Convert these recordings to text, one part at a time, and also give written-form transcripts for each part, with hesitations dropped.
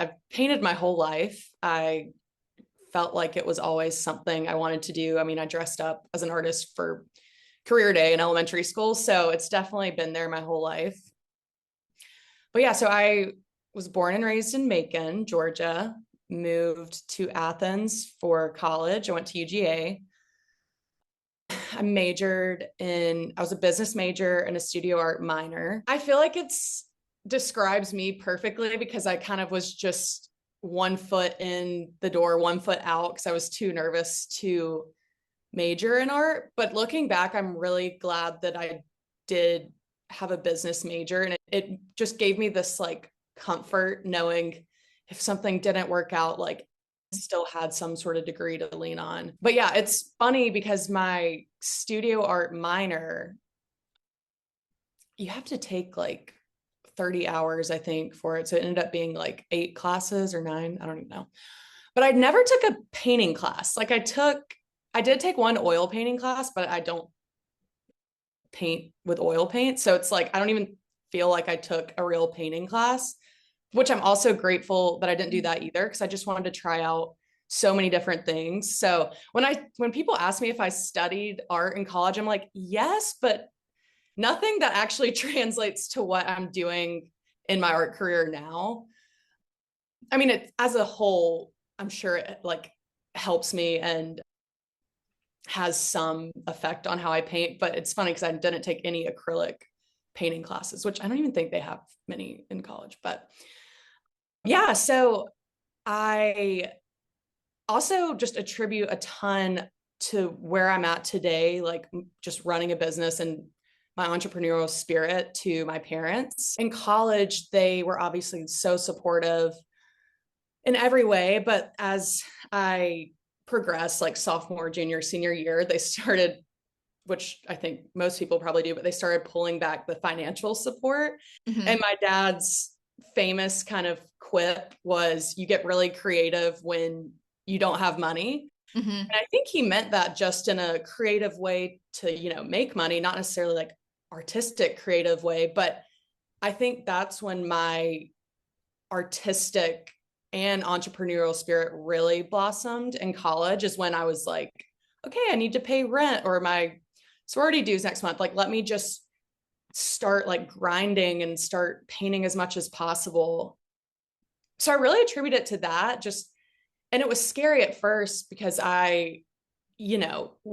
I've painted my whole life. I felt like it was always something I wanted to do. I mean, I dressed up as an artist for career day in elementary school, so it's definitely been there my whole life. But yeah, so I was born and raised in Macon, Georgia, moved to Athens for college. I went to UGA. I was a business major and a studio art minor. I feel like it's describes me perfectly because I kind of was just one foot in the door, one foot out because I was too nervous to major in art. But looking back, I'm really glad that I did have a business major, and it just gave me this like comfort knowing if something didn't work out, like still had some sort of degree to lean on. But yeah, it's funny because my studio art minor, you have to take like 30 hours, I think, for it. So it ended up being like 8 classes or 9. I don't even know. But I never took a painting class. Like I did take one oil painting class, but I don't paint with oil paint. So it's like, I don't even feel like I took a real painting class, which I'm also grateful that I didn't do that either, because I just wanted to try out so many different things. So when people ask me if I studied art in college, I'm like, yes, but nothing that actually translates to what I'm doing in my art career now. I mean, it as a whole, I'm sure it like helps me and has some effect on how I paint, but it's funny because I didn't take any acrylic painting classes, which I don't even think they have many in college. But yeah, so I also just attribute a ton to where I'm at today, like just running a business and my entrepreneurial spirit, to my parents. In college, they were obviously so supportive in every way, but as I progressed, like sophomore, junior, senior year, they started, which I think most people probably do, but they started pulling back the financial support. Mm-hmm. And my dad's famous kind of quip was, you get really creative when you don't have money. Mm-hmm. And I think he meant that just in a creative way to, make money, not necessarily like artistic creative way. But I think that's when my artistic and entrepreneurial spirit really blossomed in college, is when I was like, okay, I need to pay rent or my sorority dues next month. Like, let me just start like grinding and start painting as much as possible. So I really attribute it to that. And it was scary at first because when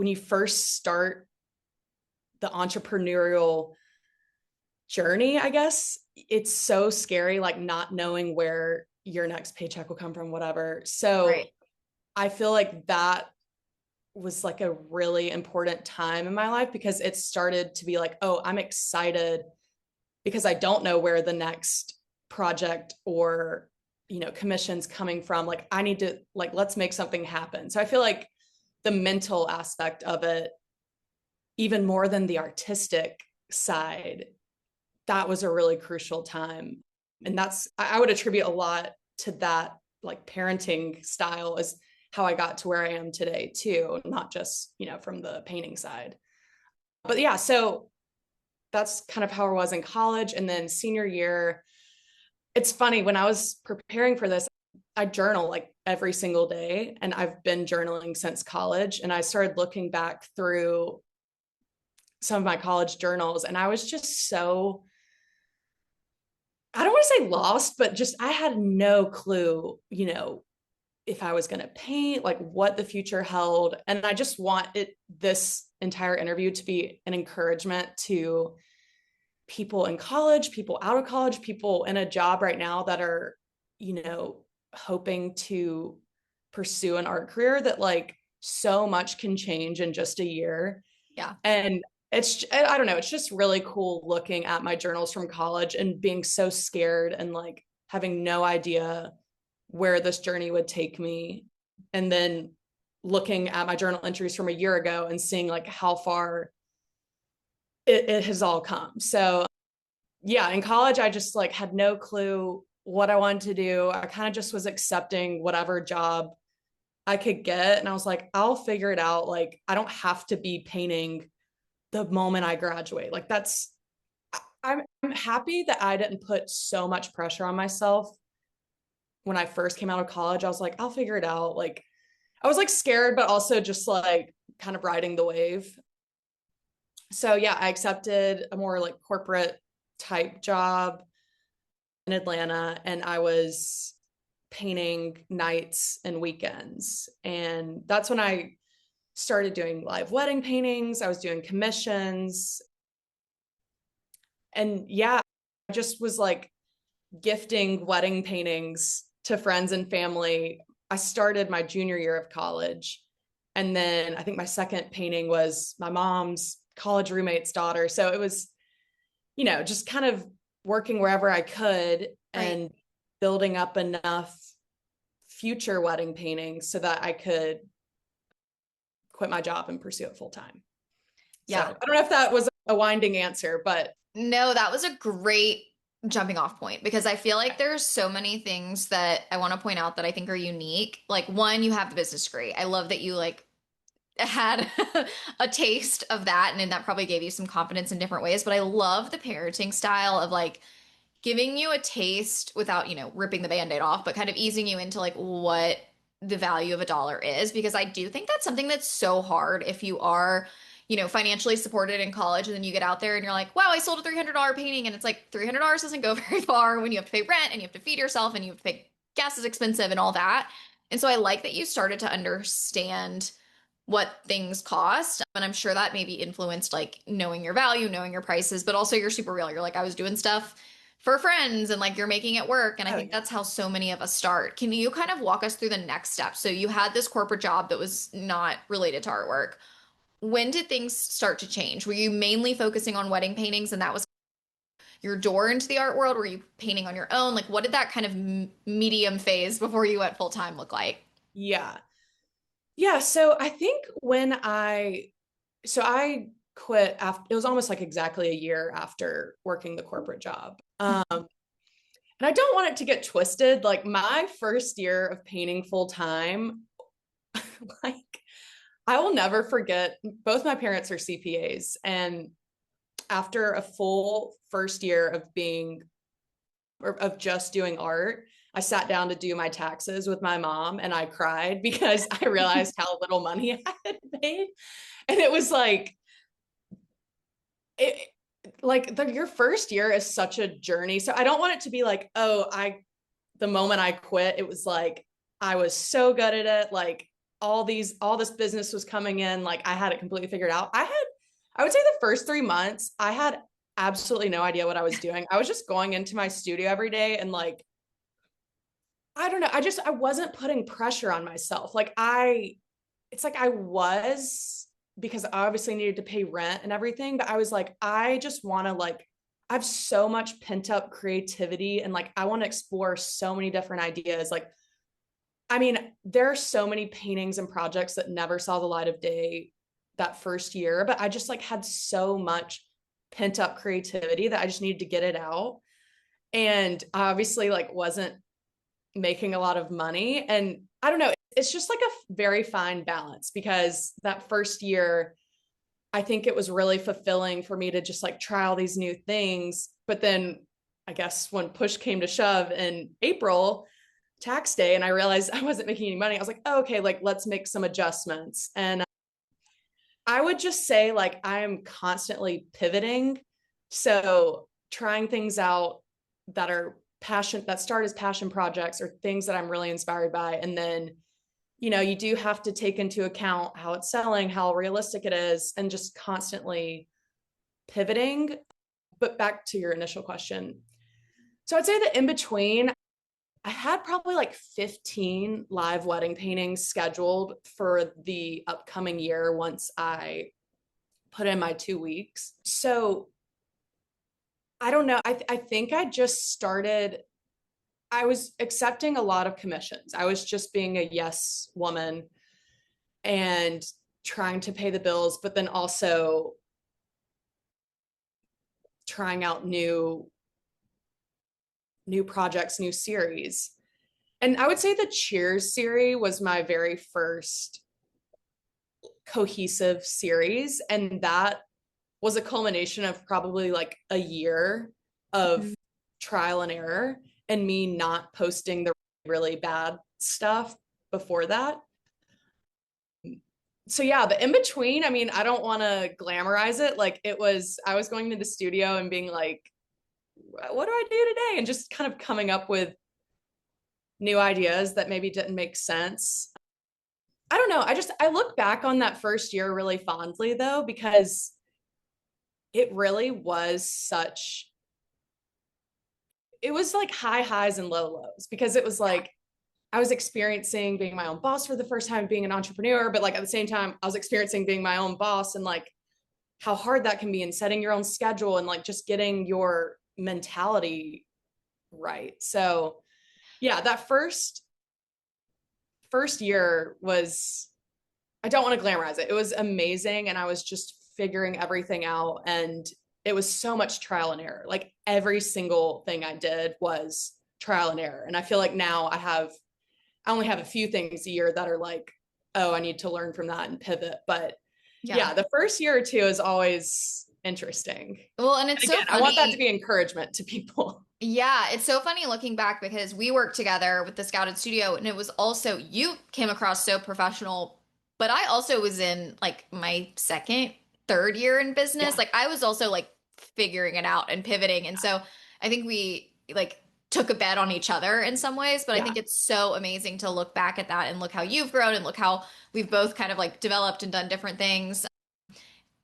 you first start the entrepreneurial journey, I guess, it's so scary, like not knowing where your next paycheck will come from, whatever. So Right. I feel like that was like a really important time in my life because it started to be like, oh, I'm excited because I don't know where the next project or, commission's coming from. Like, I need to, like, let's make something happen. So I feel like the mental aspect of it, even more than the artistic side, that was a really crucial time. And I would attribute a lot to that, like parenting style, as how I got to where I am today too, not just, from the painting side. But yeah, so that's kind of how I was in college. And then senior year, it's funny, when I was preparing for this, I journal like every single day, and I've been journaling since college. And I started looking back through some of my college journals, and I was just so, I don't want to say lost, but just I had no clue, if I was going to paint, like what the future held. And I just want this entire interview to be an encouragement to people in college, people out of college, people in a job right now that are, hoping to pursue an art career, that like so much can change in just a year. Yeah. And I don't know, it's just really cool looking at my journals from college and being so scared and like having no idea where this journey would take me. And then looking at my journal entries from a year ago and seeing like how far it has all come. So yeah, in college, I just like had no clue what I wanted to do. I kind of just was accepting whatever job I could get. And I was like, I'll figure it out. Like, I don't have to be painting the moment I graduate. Like, I'm happy that I didn't put so much pressure on myself when I first came out of college, I was like, I'll figure it out. Like, I was like scared, but also just like kind of riding the wave. So yeah, I accepted a more like corporate type job in Atlanta, and I was painting nights and weekends. And that's when I started doing live wedding paintings. I was doing commissions. And yeah, I just was like gifting wedding paintings to friends and family. I started my junior year of college. And then I think my second painting was my mom's college roommate's daughter. So it was, just kind of working wherever I could and building up enough future wedding paintings so that I could quit my job and pursue it full time. Yeah. So I don't know if that was a winding answer, but No, that was a great jumping off point because I feel like there's so many things that I want to point out that I think are unique. Like one, you have the business degree. I love that you like had a taste of that and then that probably gave you some confidence in different ways. But I love the parenting style of like giving you a taste without, ripping the band-aid off, but kind of easing you into like what the value of a dollar is. Because I do think that's something that's so hard if you are, financially supported in college and then you get out there and you're like, wow, I sold a $300 painting. And it's like $300 doesn't go very far when you have to pay rent and you have to feed yourself and you have to pay gas is expensive and all that. And so I like that you started to understand what things cost. And I'm sure that maybe influenced like knowing your value, knowing your prices, but also you're super real. You're like, I was doing stuff for friends and like you're making it work. And I think that's how so many of us start. Can you kind of walk us through the next step? So you had this corporate job that was not related to artwork. When did things start to change? Were you mainly focusing on wedding paintings and that was your door into the art world? Were you painting on your own? Like what did that kind of medium phase before you went full time look like? yeah. Yeah. So I think I quit after, it was almost like exactly a year after working the corporate job. And I don't want it to get twisted. Like my first year of painting full time, like I will never forget, both my parents are CPAs. And after a full first year of being, or of just doing art, I sat down to do my taxes with my mom and I cried because I realized how little money I had made. And it was like, it, your first year is such a journey. So I don't want it to be like, the moment I quit, it was like, I was so good at it. Like all this business was coming in. Like I had it completely figured out. I would say the first 3 months, I had absolutely no idea what I was doing. I was just going into my studio every day and like, I don't know. I wasn't putting pressure on myself. It's like I was, because I obviously needed to pay rent and everything, but I was like, I just want to like, I have so much pent up creativity and like, I want to explore so many different ideas. Like, I mean, there are so many paintings and projects that never saw the light of day that first year, but I just like had so much pent up creativity that I just needed to get it out. And I obviously like wasn't making a lot of money. And I don't know, it's just like a very fine balance because that first year, I think it was really fulfilling for me to just like try all these new things. But then I guess when push came to shove in April, tax day, and I realized I wasn't making any money, I was like, oh, okay, like let's make some adjustments. And I would just say like I am constantly pivoting. So trying things out that start as passion projects or things that I'm really inspired by. And then, you do have to take into account how it's selling, how realistic it is, and just constantly pivoting. But back to your initial question. So I'd say that in between, I had probably like 15 live wedding paintings scheduled for the upcoming year once I put in my 2 weeks. So I don't know. I think I just started, I was accepting a lot of commissions. I was just being a yes woman and trying to pay the bills, but then also trying out new projects, new series. And I would say the Cheers series was my very first cohesive series. And that was a culmination of probably like a year of trial and error and me not posting the really bad stuff before that. So yeah, the in between, I mean, I don't want to glamorize it. Like I was going to the studio and being like, what do I do today? And just kind of coming up with new ideas that maybe didn't make sense. I don't know. I look back on that first year really fondly though, because it really was it was like high highs and low lows, because it was like I was experiencing being my own boss for the first time, being an entrepreneur, but like at the same time, I was experiencing being my own boss and like how hard that can be, and setting your own schedule and like just getting your mentality right. So yeah, that first year was, I don't want to glamorize it. It was amazing. And I was just figuring everything out. And it was so much trial and error. Like every single thing I did was trial and error. And I feel like now I only have a few things a year that are like, oh, I need to learn from that and pivot. But yeah, the first year or two is always interesting. Well, and it's And again, so funny. I want that to be encouragement to people. Yeah, it's so funny looking back because we worked together with the Scouted Studio, and it was also, you came across so professional, but I also was in like my second, third year in business. Yeah. Like I was also like figuring it out and pivoting. And so I think we like took a bet on each other in some ways, but I Yeah. think it's so amazing to look back at that and look how you've grown and look how we've both kind of like developed and done different things.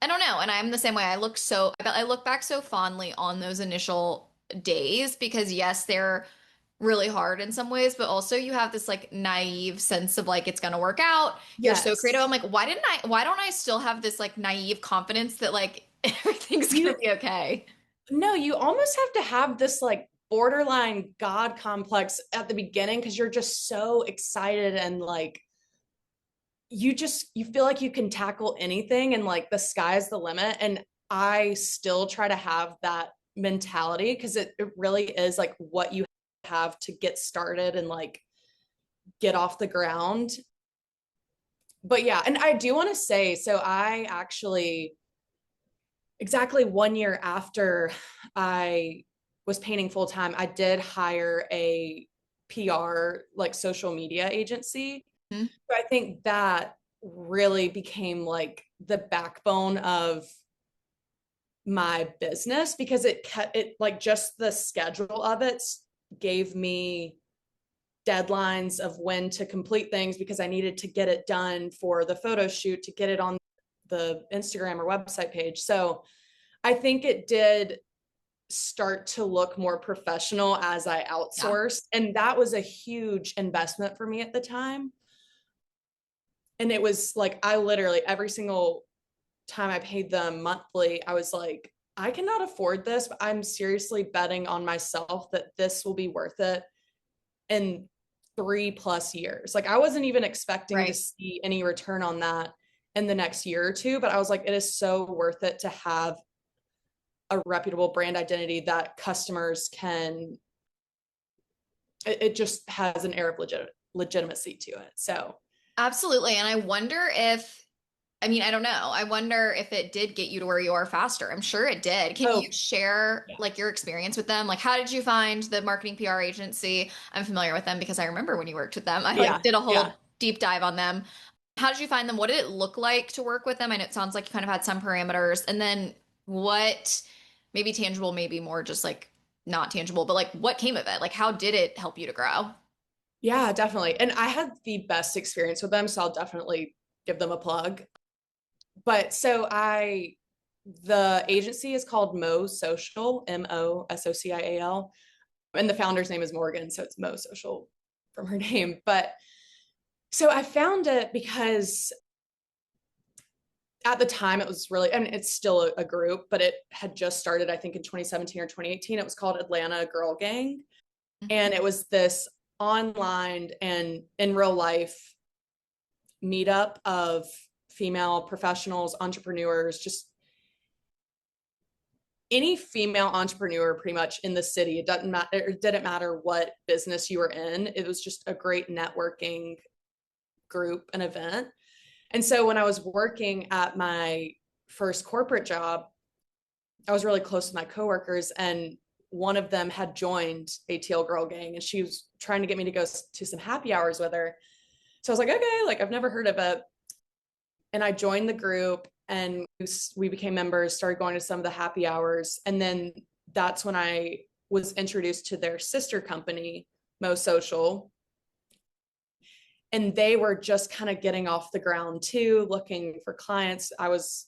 I don't know. And I'm the same way. I look back so fondly on those initial days because yes, they're really hard in some ways, but also you have this like naive sense of like it's gonna work out. You're so creative. Yes. I'm like, why don't I still have this like naive confidence that like everything's gonna You be okay? No, you almost have to have this like borderline God complex at the beginning, because you're just so excited and like you feel like you can tackle anything and like the sky's the limit. And I still try to have that mentality, because it really is like what you have to get started and like get off the ground. But yeah, and I do want to say, so I actually, exactly 1 year after I was painting full time, I did hire a PR, like social media agency. Mhm. So I think that really became like the backbone of my business, because it kept it like just the schedule of it gave me deadlines of when to complete things, because I needed to get it done for the photo shoot to get it on the Instagram or website page. So I think it did start to look more professional as I Yeah. outsourced. And that was a huge investment for me at the time. And it was like, I literally, every single time I paid them monthly, I was like, I cannot afford this, but I'm seriously betting on myself that this will be worth it in 3+ years. Like I wasn't even expecting to Right. see any return on that in the next year or two, but I was like, it is so worth it to have a reputable brand identity that customers can, it just has an air of legitimacy to it. So Absolutely. And I wonder if, I mean, I don't know. I wonder if it did get you to where you are faster. I'm sure it did. Can you oh share yeah. like your experience with them? Like, how did you find the marketing PR agency? I'm familiar with them because I remember when you worked with them. I like Yeah. did a Yeah. whole deep dive on them. How did you find them? What did it look like to work with them? I know it sounds like you kind of had some parameters. And then what, maybe tangible, maybe more just like not tangible, but like what came of it? Like, how did it help you to grow? Yeah, definitely. And I had the best experience with them, so I'll definitely give them a plug. But the agency is called Mo Social, MOSOCIAL, and the founder's name is Morgan, so it's Mo Social from her name. But so I found it because at the time it was really, I mean, it's still a group, but it had just started, I think in 2017 or 2018. It was called Atlanta Girl Gang. And it was this online and in real life meetup of female professionals, entrepreneurs, just any female entrepreneur pretty much in the city. It doesn't matter, it didn't matter what business you were in. It was just a great networking group and event. And so when I was working at my first corporate job, I was really close to my coworkers, and one of them had joined ATL Girl Gang, and she was trying to get me to go to some happy hours with her. So I was like, okay, like I've never heard of it. And I joined the group, and we became members, started going to some of the happy hours. And then that's when I was introduced to their sister company, Mo Social. And they were just kind of getting off the ground too, looking for clients. It was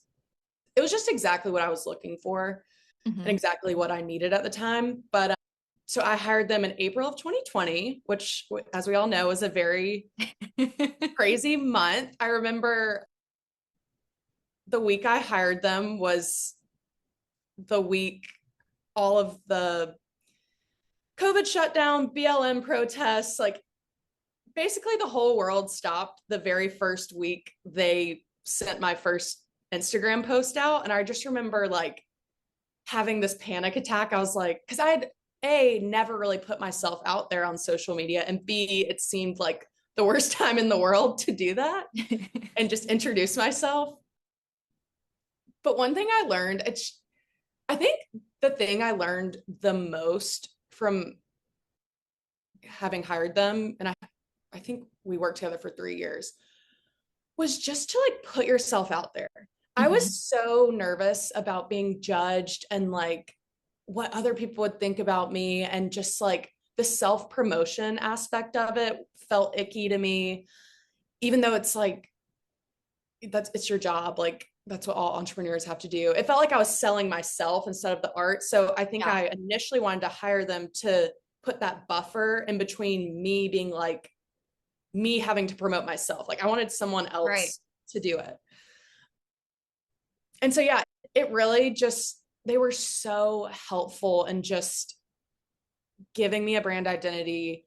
just exactly what I was looking for and exactly what I needed at the time. But so I hired them in April of 2020, which, as we all know, is a very crazy month. I remember the week I hired them was the week all of the COVID shutdown, BLM protests, like basically the whole world stopped the very first week they sent my first Instagram post out. And I just remember like having this panic attack. I was like, because I'd never really put myself out there on social media, and B, it seemed like the worst time in the world to do that and just introduce myself. But one thing I learned, I think the thing I learned the most from having hired them, and I think we worked together for 3 years, was just to like put yourself out there. I was so nervous about being judged and like what other people would think about me, and just like the self-promotion aspect of it felt icky to me, even though it's like it's your job, like that's what all entrepreneurs have to do. It felt like I was selling myself instead of the art. So I think I initially wanted to hire them to put that buffer in between me being like me having to promote myself. Like I wanted someone else to do it. And so, yeah, it really just, they were so helpful in just giving me a brand identity,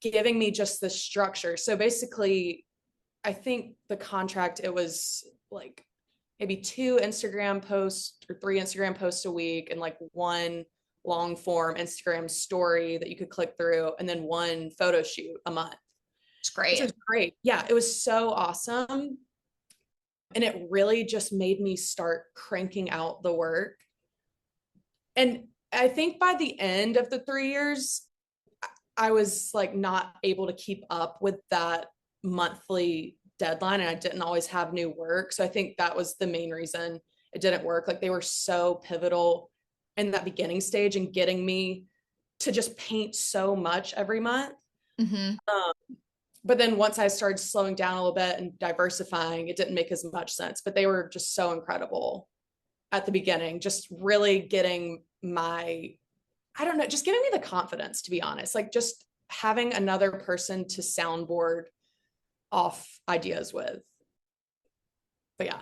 giving me just the structure. So basically, I think the contract, it was like maybe 2 Instagram posts or 3 Instagram posts a week, and like 1 long form Instagram story that you could click through, and then 1 photo shoot a month. It's great. Which was great. Yeah, it was so awesome. And it really just made me start cranking out the work. And I think by the end of the 3 years, I was like not able to keep up with that monthly deadline, and I didn't always have new work. So I think that was the main reason it didn't work. Like they were so pivotal in that beginning stage and getting me to just paint so much every month. But then once I started slowing down a little bit and diversifying, it didn't make as much sense. But they were just so incredible at the beginning, just really getting just giving me the confidence, to be honest, like just having another person to soundboard off ideas with. But yeah.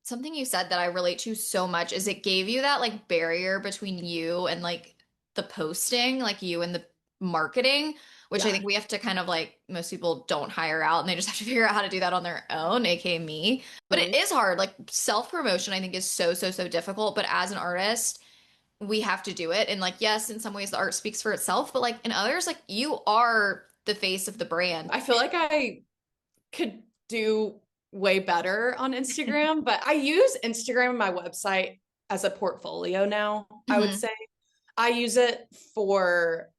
Something you said that I relate to so much is it gave you that like barrier between you and like the posting, like you and the marketing, which I think we have to kind of like, most people don't hire out and they just have to figure out how to do that on their own, aka me. But it is hard. Like self-promotion, I think is so difficult. But as an artist, we have to do it. And like, yes, in some ways the art speaks for itself, but like in others, like you are the face of the brand. I feel like I could do way better on Instagram, but I use Instagram and my website as a portfolio now. I would say I use it for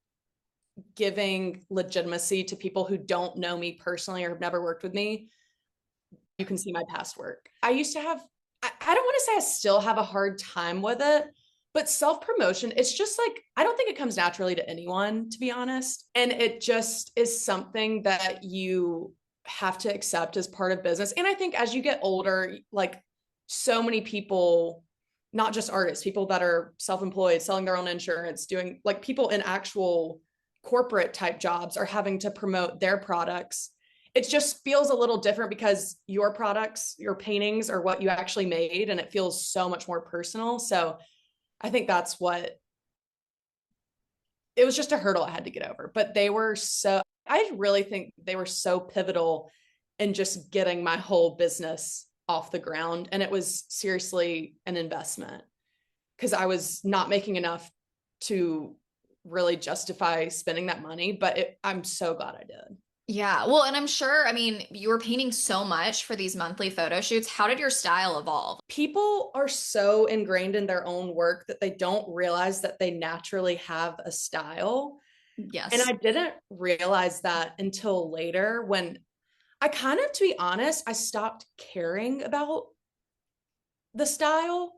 giving legitimacy to people who don't know me personally or have never worked with me. You can see my past work. I used to have, I don't want to say I still have a hard time with it, but self-promotion, it's just like, I don't think it comes naturally to anyone, to be honest. And it just is something that you have to accept as part of business. And I think as you get older, like so many people, not just artists, people that are self-employed, selling their own insurance, doing like people in actual corporate type jobs are having to promote their products. It just feels a little different because your products, your paintings are what you actually made, and it feels so much more personal. So I think that's what, it was just a hurdle I had to get over. But I really think they were so pivotal in just getting my whole business off the ground. And it was seriously an investment because I was not making enough to really justify spending that money, but I'm so glad I did. Yeah. Well, and I'm sure, I mean, you were painting so much for these monthly photo shoots. How did your style evolve? People are so ingrained in their own work that they don't realize that they naturally have a style. And Yes. I didn't realize that until later when I kind of, to be honest, I stopped caring about the style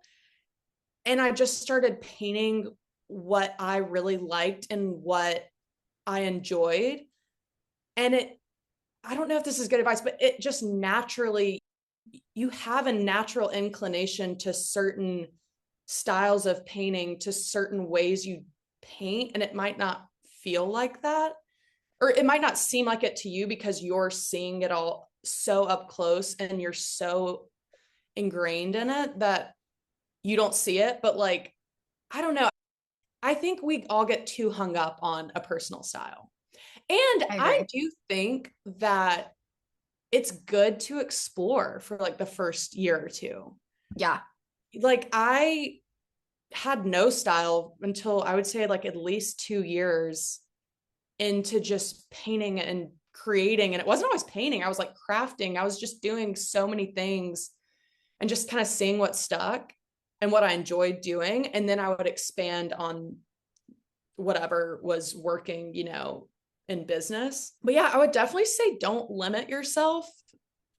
and I just started painting what I really liked and what I enjoyed. And I don't know if this is good advice, but it just naturally, you have a natural inclination to certain styles of painting, to certain ways you paint, and it might not feel like that, or it might not seem like it to you because you're seeing it all so up close and you're so ingrained in it that you don't see it. But like, I don't know. I think we all get too hung up on a personal style. And I I agree. do think that it's good to explore for like the first year or two. Yeah. Like I had no style until I would say like at least 2 years into just painting and creating. And it wasn't always painting, I was like crafting. I was just doing so many things and just kind of seeing what stuck and what I enjoyed doing. And then I would expand on whatever was working, in business. But yeah, I would definitely say don't limit yourself.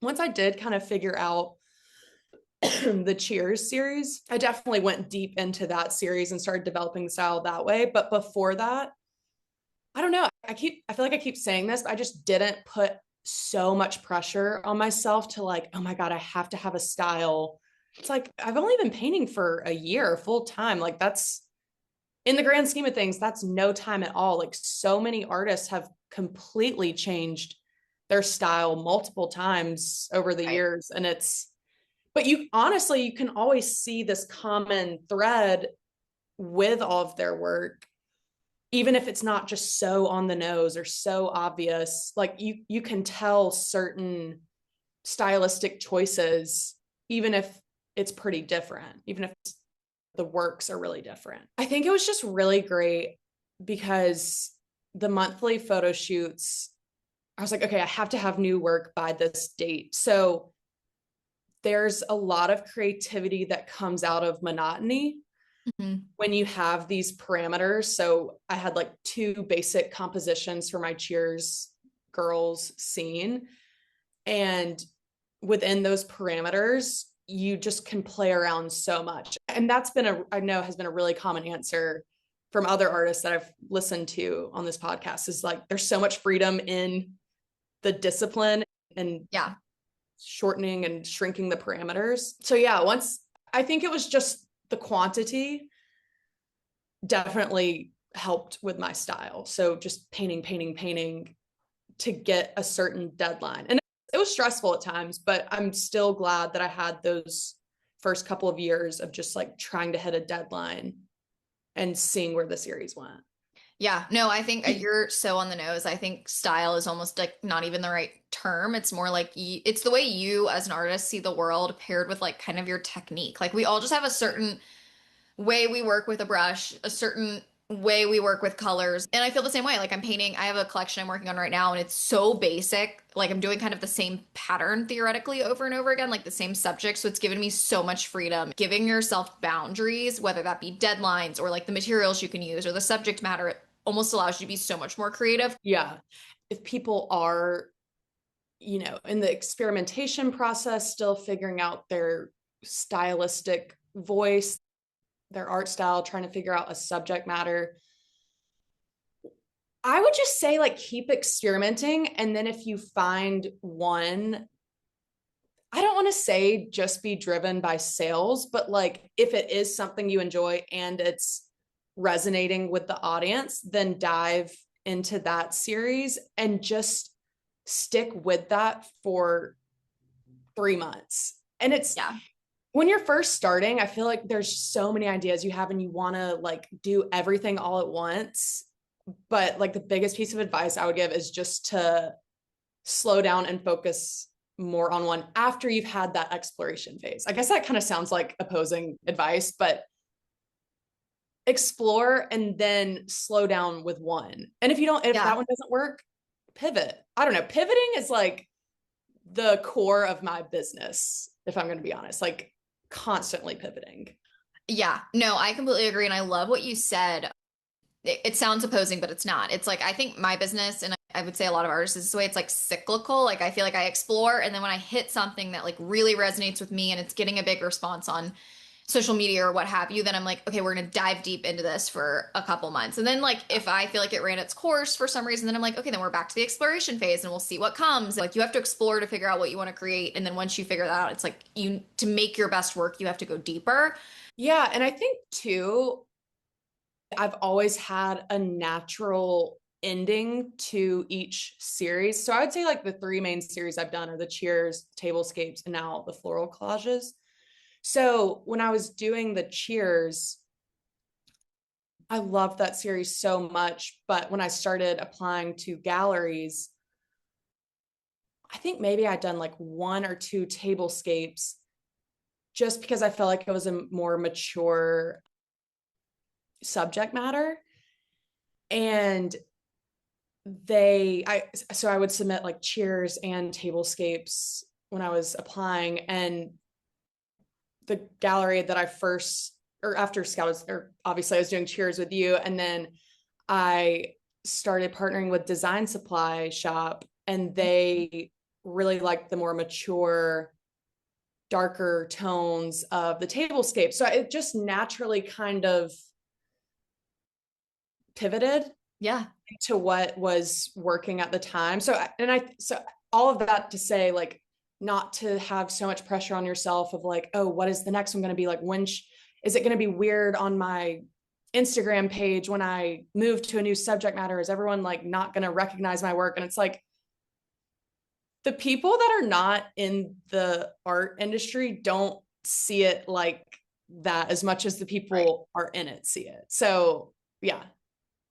Once I did kind of figure out the Cheers series, I definitely went deep into that series and started developing the style that way. But before that, I don't know. I feel like I keep saying this, but I just didn't put so much pressure on myself to like, oh my God, I have to have a style. It's like I've only been painting for a year full time. Like that's in the grand scheme of things, that's no time at all. Like so many artists have completely changed their style multiple times over the Right. years. And but you honestly, you can always see this common thread with all of their work, even if it's not just so on the nose or so obvious. Like you can tell certain stylistic choices, even if it's pretty different, even if the works are really different. I think it was just really great because the monthly photo shoots, I was like, okay, I have to have new work by this date. So there's a lot of creativity that comes out of monotony Mhm. when you have these parameters. So I had like two basic compositions for my Cheers girls scene. And within those parameters, you just can play around so much. And that's been I know has been a really common answer from other artists that I've listened to on this podcast is like, there's so much freedom in the discipline and Yeah. shortening and shrinking the parameters. So yeah, once I think it was just the quantity definitely helped with my style. So just painting, painting, painting to get a certain deadline. And it was stressful at times, but I'm still glad that I had those first couple of years of just like trying to hit a deadline and seeing where the series went. Yeah, no, I think you're so on the nose. I think style is almost like not even the right term. It's more like it's the way you as an artist see the world paired with like kind of your technique. Like we all just have a certain way we work with a brush, a certain way we work with colors. And I feel the same way. Like I'm painting, I have a collection I'm working on right now, and it's so basic. Like I'm doing kind of the same pattern theoretically over and over again, like the same subject. So it's given me so much freedom. Giving yourself boundaries, whether that be deadlines or like the materials you can use or the subject matter, it almost allows you to be so much more creative. Yeah. If people are, in the experimentation process, still figuring out their stylistic voice, their art style, trying to figure out a subject matter, I would just say like keep experimenting. And then if you find one, I don't want to say just be driven by sales, but like if it is something you enjoy and it's resonating with the audience, then dive into that series and just stick with that for 3 months. And it's Yeah. when you're first starting, I feel like there's so many ideas you have and you want to like do everything all at once. But like the biggest piece of advice I would give is just to slow down and focus more on one after you've had that exploration phase. I guess that kind of sounds like opposing advice, but explore and then slow down with one. And if that Yeah. one doesn't work, pivot. I don't know. Pivoting is like the core of my business, if I'm going to be honest, like constantly pivoting. Yeah, no, I completely agree. And I love what you said. It sounds opposing, but it's not. It's like I think my business, and I would say a lot of artists is this way, it's like cyclical. Like I feel like I explore, and then when I hit something that like really resonates with me and it's getting a big response on social media or what have you, then I'm like, okay, we're gonna dive deep into this for a couple months. And then like if I feel like it ran its course for some reason, then I'm like, okay, then we're back to the exploration phase and we'll see what comes. Like you have to explore to figure out what you want to create. And then once you figure that out, it's like you to make your best work, you have to go deeper. Yeah. And I think too, I've always had a natural ending to each series. So I would say like the three main series I've done are the cheers, tablescapes, and now the floral collages. So when I was doing the cheers, I loved that series so much. But when I started applying to galleries, I think maybe I'd done like one or two tablescapes just because I felt like it was a more mature subject matter. And so I would submit like cheers and tablescapes when I was applying. And the gallery that I first, or after Scout, or obviously I was doing cheers with you. And then I started partnering with Design Supply Shop, and they really liked the more mature, darker tones of the tablescape. So it just naturally kind of pivoted Yeah. to what was working at the time. So all of that to say, like, not to have so much pressure on yourself of like, oh, what is the next one going to be? Like, is it going to be weird on my Instagram page when I move to a new subject matter? Is everyone like not going to recognize my work? And it's like, the people that are not in the art industry don't see it like that as much as the people are in it see it. So yeah.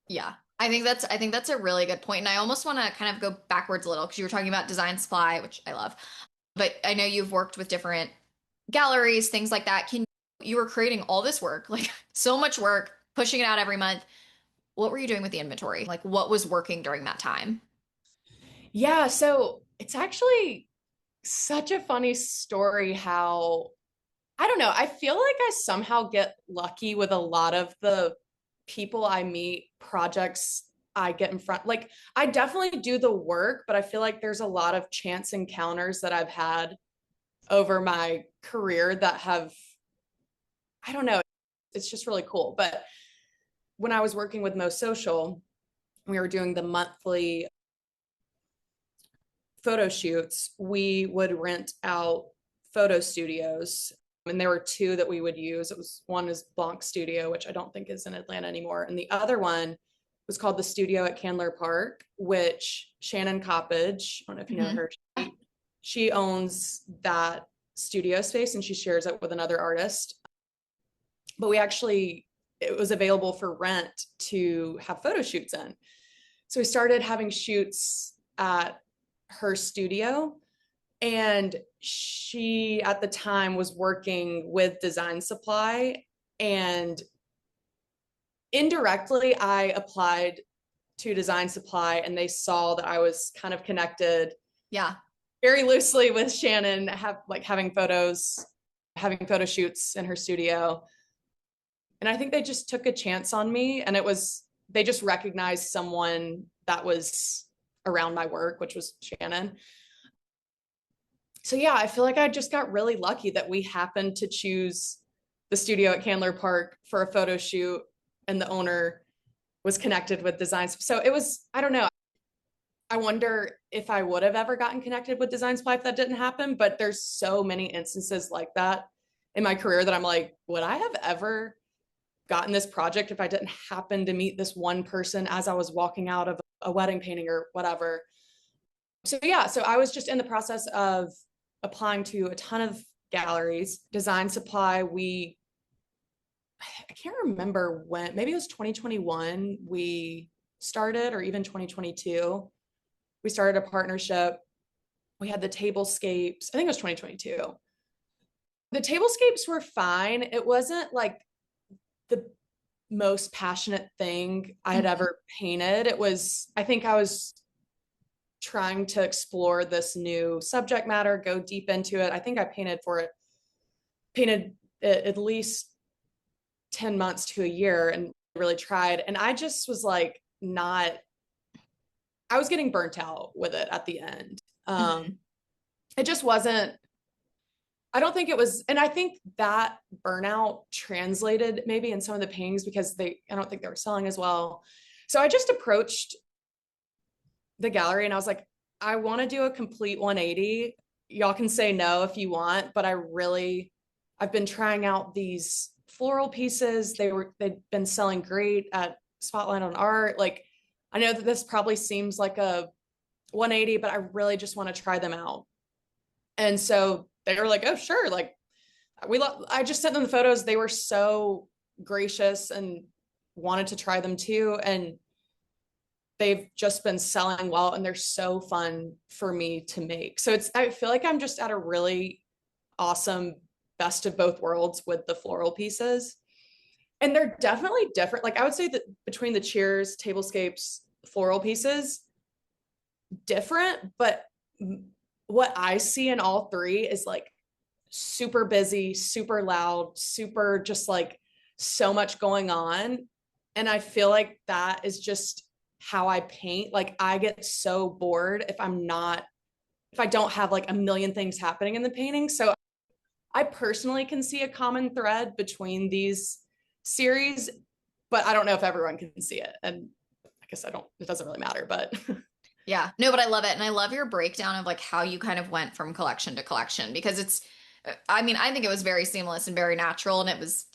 Yeah. I think that's a really good point. And I almost want to kind of go backwards a little because you were talking about design supply, which I love. But I know you've worked with different galleries, things like that. Can you were creating all this work, like so much work, pushing it out every month. What were you doing with the inventory? Like what was working during that time? Yeah. So it's actually such a funny story how, I don't know, I feel like I somehow get lucky with a lot of the people I meet, projects I get in front. Like I definitely do the work, but I feel like there's a lot of chance encounters that I've had over my career that have, I don't know, it's just really cool. But when I was working with Mo Social, we were doing the monthly photo shoots. We would rent out photo studios, and there were two that we would use. It was, one is Blanc Studio, which I don't think is in Atlanta anymore, and the other one was called the Studio at Candler Park, which Shannon Coppage, I don't know if you know Hmm. her, she owns that studio space and she shares it with another artist. But it was available for rent to have photo shoots in. So we started having shoots at her studio, and she at the time was working with Design Supply, and indirectly I applied to Design Supply and they saw that I was kind of connected Yeah. very loosely with Shannon, having photo shoots in her studio. And I think they just took a chance on me, and they just recognized someone that was around my work, which was Shannon. So yeah, I feel like I just got really lucky that we happened to choose the studio at Candler Park for a photo shoot, and the owner was connected with designs. So it was, I don't know. I wonder if I would have ever gotten connected with Design Supply if that didn't happen, but there's so many instances like that in my career that I'm like, would I have ever gotten this project if I didn't happen to meet this one person as I was walking out of a wedding painting or whatever? So yeah, so I was just in the process of applying to a ton of galleries. Design Supply, I can't remember when, maybe it was 2021 we started, or even 2022. We started a partnership. We had the tablescapes. I think it was 2022. The tablescapes were fine. It wasn't like the most passionate thing I had Mhm. ever painted. It was, I think I was trying to explore this new subject matter, go deep into it. I think I painted it at least 10 months to a year and really tried. And I just was like, not, I was getting burnt out with it at the end. Mhm. It just wasn't, I don't think it was, and I think that burnout translated maybe in some of the paintings because I don't think they were selling as well. So I just approached the gallery and I was like, I want to do a complete 180. Y'all can say no if you want, but I've been trying out these floral pieces. They'd been selling great at Spotlight on Art. Like, I know that this probably seems like a 180, but I really just want to try them out. And so they were like, oh, sure. Like, I just sent them the photos. They were so gracious and wanted to try them too. And they've just been selling well and they're so fun for me to make. So I feel like I'm just at a really awesome best of both worlds with the floral pieces. And they're definitely different. Like I would say that between the Cheers, Tablescapes, floral pieces, different, but what I see in all three is like super busy, super loud, super just like so much going on. And I feel like that is just how I paint. Like I get so bored if I don't have like a million things happening in the painting. So I personally can see a common thread between these series, but I don't know if everyone can see it. And I guess it doesn't really matter, but Yeah. No, but I love it. And I love your breakdown of like how you kind of went from collection to collection because I mean, I think it was very seamless and very natural and it was,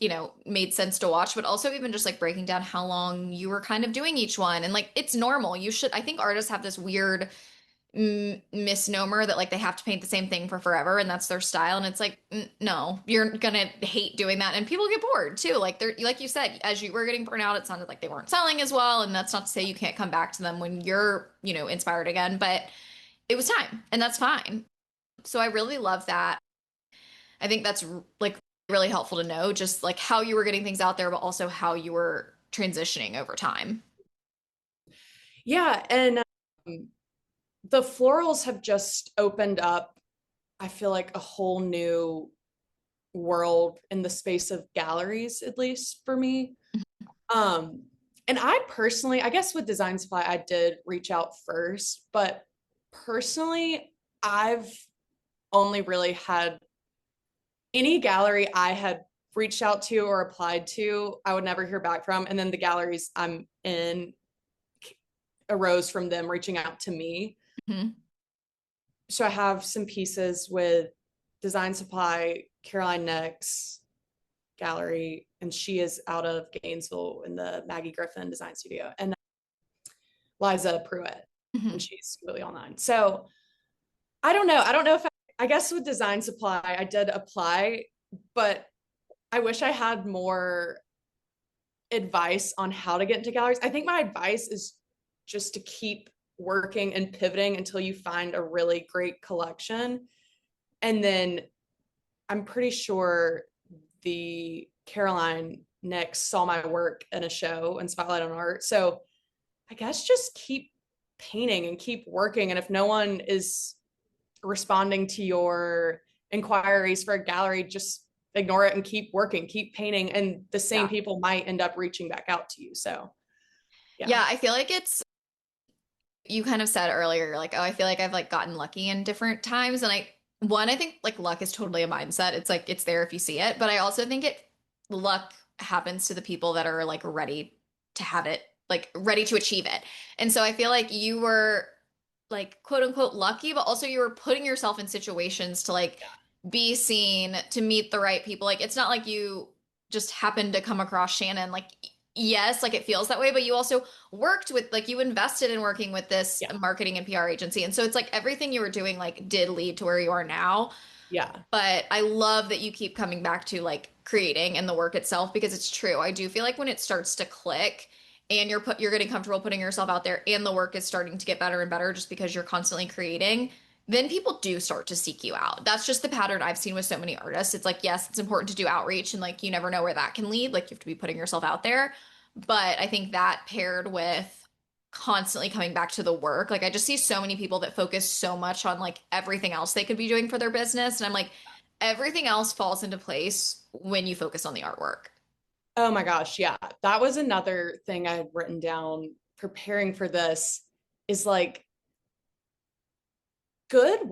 made sense to watch, but also even just like breaking down how long you were kind of doing each one. And like, it's normal. I think artists have this weird misnomer that like they have to paint the same thing for forever and that's their style. And it's like, no, you're gonna hate doing that. And people get bored too. Like like you said, as you were getting burnt out, it sounded like they weren't selling as well. And that's not to say you can't come back to them when you're, inspired again, but it was time and that's fine. So I really love that. I think that's like really helpful to know just like how you were getting things out there, but also how you were transitioning over time. yeah. And the florals have just opened up, I feel like, a whole new world in the space of galleries, at least for me. Um, and I personally, I guess with Design Supply, I did reach out first, but personally, I've only really had any gallery I had reached out to or applied to, I would never hear back from. And then the galleries I'm in arose from them reaching out to me. Mhm. So I have some pieces with Design Supply, Caroline Nex gallery, and she is out of Gainesville in the Maggie Griffin Design Studio, and Liza Pruitt, and Mhm. she's completely online. So I don't know. I don't know if I guess with Design Supply, I did apply, but I wish I had more advice on how to get into galleries. I think my advice is just to keep working and pivoting until you find a really great collection. And then I'm pretty sure the Caroline Nix saw my work in a show in Spotlight on Art. So I guess just keep painting and keep working. And if no one is responding to your inquiries for a gallery, just ignore it and keep working, keep painting. And the same Yeah. people might end up reaching back out to you. So yeah. Yeah, I feel like you kind of said earlier, like, oh, I feel like I've like gotten lucky in different times. And I think like luck is totally a mindset. It's like it's there if you see it. But I also think luck happens to the people that are like ready to have it, like ready to achieve it. And so I feel like you were like quote unquote lucky, but also you were putting yourself in situations to like be seen, to meet the right people. Like it's not like you just happened to come across Shannon. Like, yes, like it feels that way, but you also worked with, like, you invested in working with this Yeah. marketing and PR agency. And so it's like everything you were doing, like, did lead to where you are now. Yeah. But I love that you keep coming back to like creating and the work itself because it's true. I do feel like when it starts to click and you're getting comfortable putting yourself out there and the work is starting to get better and better just because you're constantly creating, then people do start to seek you out. That's just the pattern I've seen with so many artists. It's like, yes, it's important to do outreach and like you never know where that can lead. Like you have to be putting yourself out there. But I think that paired with constantly coming back to the work. Like I just see so many people that focus so much on like everything else they could be doing for their business. And I'm like, everything else falls into place when you focus on the artwork. Oh my gosh, yeah. That was another thing I had written down preparing for this is like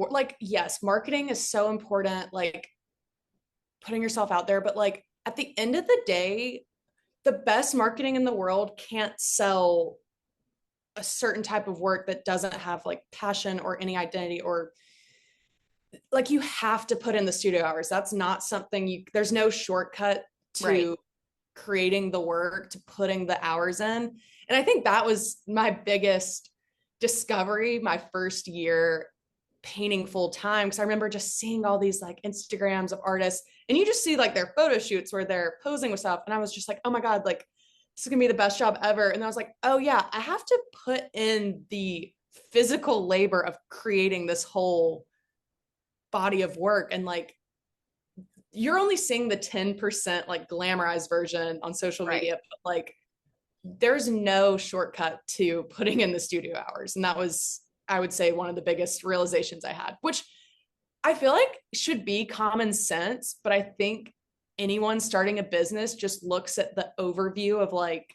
like yes, marketing is so important, like putting yourself out there, but like at the end of the day, the best marketing in the world can't sell a certain type of work that doesn't have like passion or any identity, or like you have to put in the studio hours. That's not something there's no shortcut Right. to creating the work, to putting the hours in. And I think that was my biggest discovery my first year painting full time, because I remember just seeing all these like Instagrams of artists, and you just see like their photo shoots where they're posing with stuff, and I was just like, oh my god, like this is gonna be the best job ever. And I was like, oh yeah, I have to put in the physical labor of creating this whole body of work. And like you're only seeing the 10% like glamorized version on social Right. media, but like there's no shortcut to putting in the studio hours. And that was, I would say, one of the biggest realizations I had, which I feel like should be common sense. But I think anyone starting a business just looks at the overview of like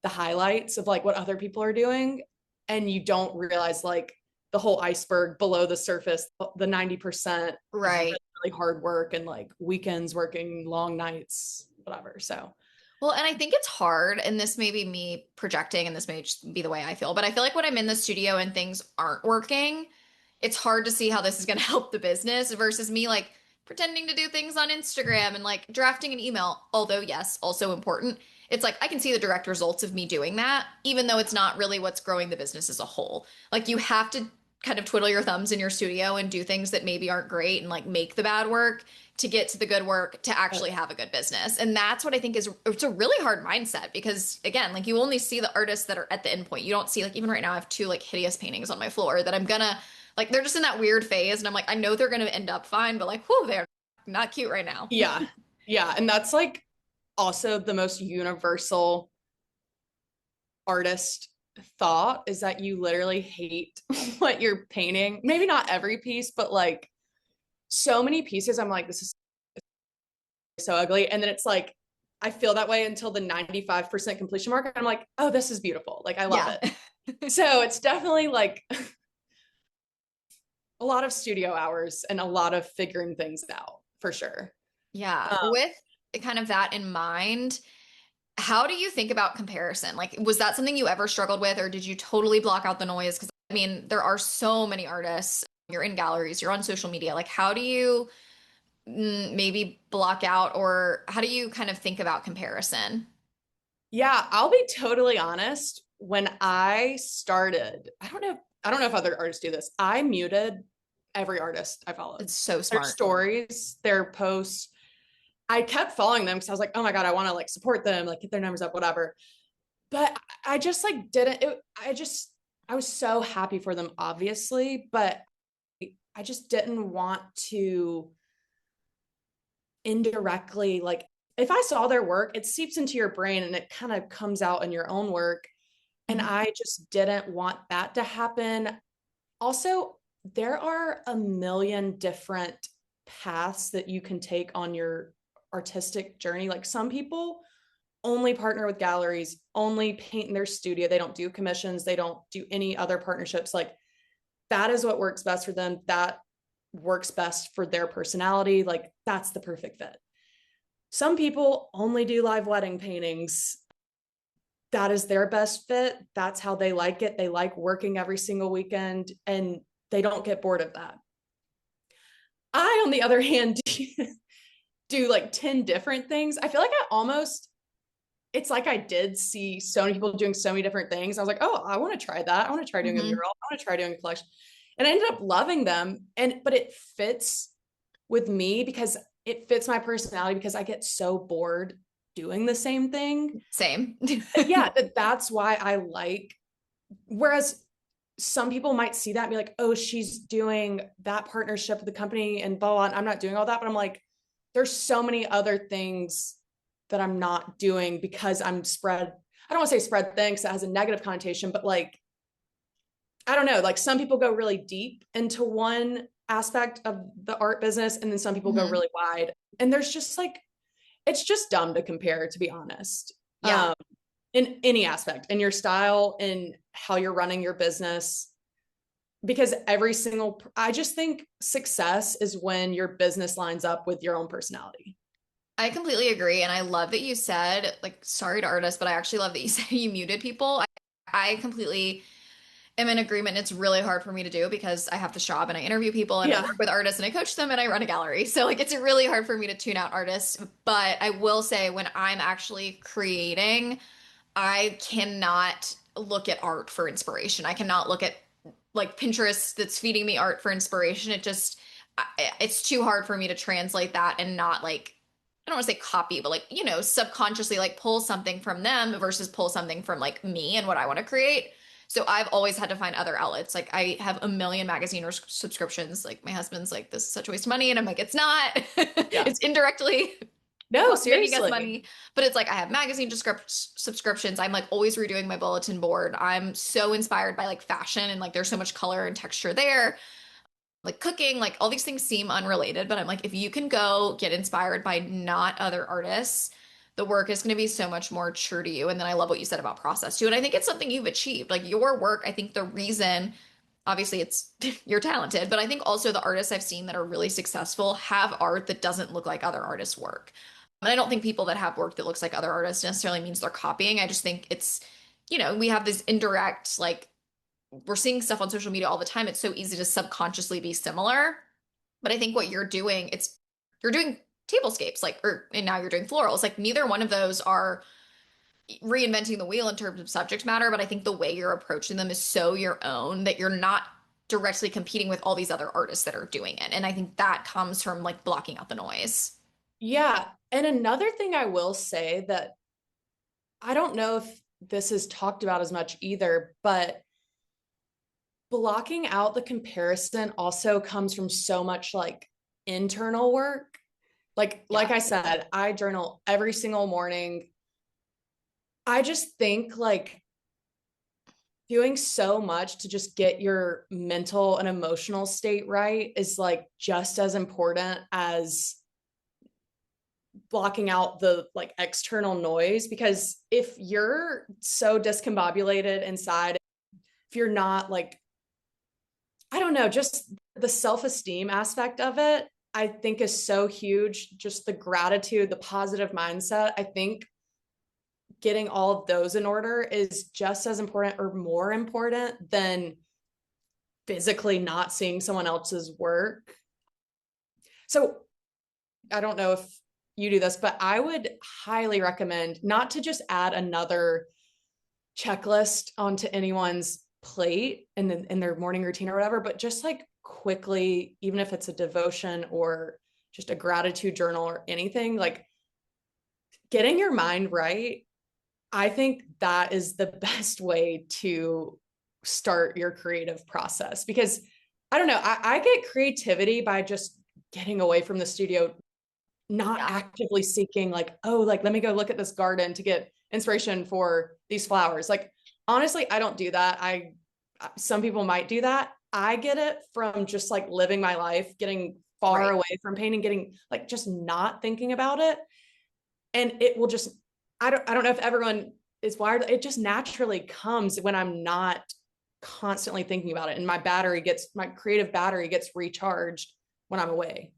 the highlights of like what other people are doing. And you don't realize like the whole iceberg below the surface, the 90% of really, Right. really hard work and like weekends working long nights, whatever. So Well, and I think it's hard, and this may be me projecting, and this may just be the way I feel, but I feel like when I'm in the studio and things aren't working, it's hard to see how this is going to help the business versus me like pretending to do things on Instagram and like drafting an email. Although, yes, also important. It's like I can see the direct results of me doing that, even though it's not really what's growing the business as a whole. Like, you have to kind of twiddle your thumbs in your studio and do things that maybe aren't great and like make the bad work to get to the good work to actually have a good business. And that's what I think is, it's a really hard mindset because again, like you only see the artists that are at the end point. You don't see, like, even right now I have two like hideous paintings on my floor that I'm gonna like, they're just in that weird phase and I'm like, I know they're gonna end up fine, but like, whoa, they're not cute right now. yeah, yeah. And that's like also the most universal artist thought, is that you literally hate what you're painting. Maybe not every piece, but like so many pieces I'm like, this is so ugly. And then it's like, I feel that way until the 95% completion mark. And I'm like, oh, this is beautiful. Like, I love Yeah. it. So it's definitely like a lot of studio hours and a lot of figuring things out for sure. Yeah. Um, With kind of that in mind, how do you think about comparison? Like, was that something you ever struggled with, or did you totally block out the noise? Because I mean, there are so many artists. You're in galleries, you're on social media. Like, how do you maybe block out, or how do you kind of think about comparison? yeah, I'll be totally honest. When I started, I don't know if other artists do this. I muted every artist I followed. It's so Their smart. stories, their posts. I kept following them because I was like, oh my God, I want to like support them, like get their numbers up, whatever. But I just like didn't, I was so happy for them, obviously, but I just didn't want to indirectly, like, if I saw their work, it seeps into your brain and it kind of comes out in your own work. And Mhm. I just didn't want that to happen. Also, there are a million different paths that you can take on your artistic journey. Like some people only partner with galleries, only paint in their studio. They don't do commissions, they don't do any other partnerships. Like that is what works best for them. That works best for their personality. Like that's the perfect fit. Some people only do live wedding paintings. That is their best fit. That's how they like it. They like working every single weekend and they don't get bored of that. I, on the other hand, do like 10 different things. I feel like it's like I did see so many people doing so many different things. I was like, oh, I want to try that. I want to try doing a Mhm. mural. I want to try doing a collection. And I ended up loving them. But it fits with me because it fits my personality, because I get so bored doing the same thing. Same. Yeah, that's why I like, whereas some people might see that and be like, oh, she's doing that partnership with the company and blah, blah, and I'm not doing all that. But I'm like, there's so many other things that I'm not doing because I don't want to say spread thin because it has a negative connotation, but like, I don't know, like some people go really deep into one aspect of the art business and then some people go Mhm. really wide. And there's just like, it's just dumb to compare, to be honest. Yeah. In any aspect, in your style, in how you're running your business, because I just think success is when your business lines up with your own personality. I completely agree. And I love that you said, like, sorry to artists, but I actually love that you said you muted people. I completely am in agreement. It's really hard for me to do because I have this job and I interview people and I Yeah. work with artists and I coach them and I run a gallery. So, like, it's really hard for me to tune out artists. But I will say, when I'm actually creating, I cannot look at art for inspiration. I cannot look at like Pinterest that's feeding me art for inspiration. It's too hard for me to translate that and not like, I don't want to say copy, but like, subconsciously like pull something from them versus pull something from like me and what I want to create. So I've always had to find other outlets. Like I have a million magazine subscriptions. Like my husband's like, this is such a waste of money. And I'm like, it's not. Yeah. It's indirectly No, making us seriously. money. But it's like I have magazine subscriptions. I'm like always redoing my bulletin board. I'm so inspired by like fashion and like there's so much color and texture there. Like cooking, like all these things seem unrelated, but I'm like, if you can go get inspired by not other artists, the work is going to be so much more true to you. And then I love what you said about process too. And I think it's something you've achieved. Like your work, I think the reason, obviously it's you're talented, but I think also the artists I've seen that are really successful have art that doesn't look like other artists' work. And I don't think people that have work that looks like other artists necessarily means they're copying. I just think it's, we have this indirect, like, we're seeing stuff on social media all the time. It's so easy to subconsciously be similar. But I think what you're doing, you're doing tablescapes, like, and now you're doing florals. Like, neither one of those are reinventing the wheel in terms of subject matter, but I think the way you're approaching them is so your own that you're not directly competing with all these other artists that are doing it. And I think that comes from like blocking out the noise. Yeah. And another thing I will say that I don't know if this is talked about as much either, but blocking out the comparison also comes from so much like internal work. Like Yeah. I said, I journal every single morning. I just think like doing so much to just get your mental and emotional state right is like just as important as blocking out the like external noise, because if you're so discombobulated inside, if you're not like, I don't know, just the self-esteem aspect of it, I think is so huge. Just the gratitude, the positive mindset. I think getting all of those in order is just as important or more important than physically not seeing someone else's work. So I don't know if you do this, but I would highly recommend not to just add another checklist onto anyone's plate in their morning routine or whatever, but just like quickly, even if it's a devotion or just a gratitude journal or anything, like getting your mind right. I think that is the best way to start your creative process, because I don't know, I get creativity by just getting away from the studio, not Yeah. actively seeking like, oh, like let me go look at this garden to get inspiration for these flowers. Like honestly, I don't do that. Some people might do that. I get it from just like living my life, getting far Right. away from painting, getting like just not thinking about it. And it will just, I don't know if everyone is wired. It just naturally comes when I'm not constantly thinking about it. And my creative battery gets recharged when I'm away.